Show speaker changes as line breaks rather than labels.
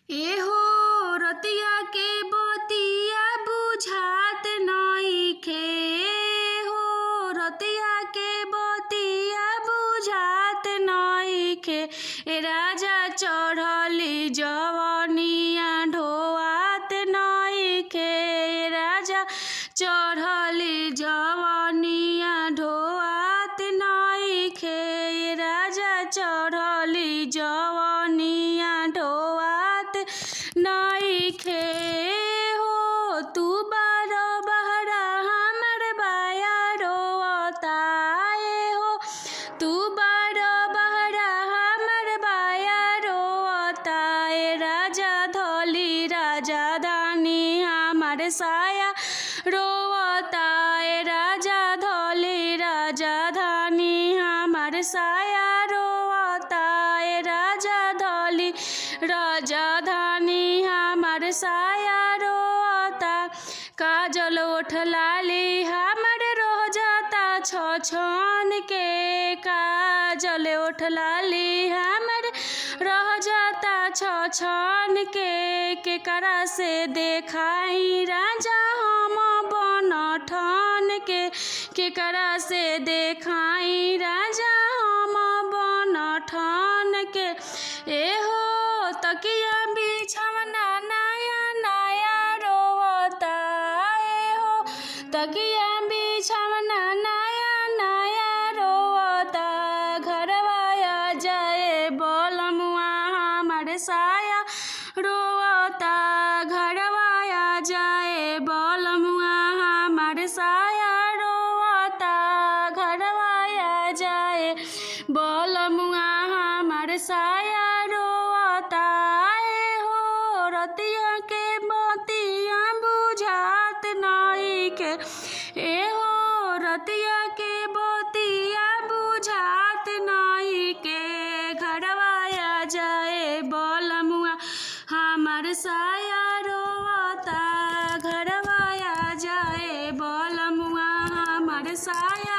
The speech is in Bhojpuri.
एहो रतिया के बतिया बुझात नइखे। हो रतिया के बतिया बुझात नइखे। ए राजा चढ़ली जवनिया ढोआत नइखे। राजा चढ़ली जवनिया ढोआत नइखे। राजा चढ़ली जवनिया ढोआत नइखे। हो तू बारो बहरा हमर बाया रोता। हो तू बारो बहरा हमर बाया रोता। राजा धोली राजा धानी हमर साया रोता। राजा धोली राजा धानी हमर साया रोता। राजा धोली राजा धानी हमर साया रोता। काजल ओठ लाली हमर रोह जाता छछन के। काजल ओठ लाली हमर रह जाता छछन के। केकरा से देखाई राजा हम बन ठन के। केकरा से देखाई राजा हम बन ठन के। एहो तकिया बिछवना नया नया रोता। एहो तकिया बिछवना नया नया रोता। घरवा आ जाए बोलमुआ हमर साया रोता। घरवा आ जाए बोलमुआ हमर साया रोता। घरवा आ जाए बोलमुआ हमर साया रोता। हो रतिया के बतिया बुझात नइखे। एहो रतिया के बतिया बुझात नइखे। घरवा आ जाए बोलमुआ हमर साया रोता। घरवा आ जाए बोलमुआ हमर साया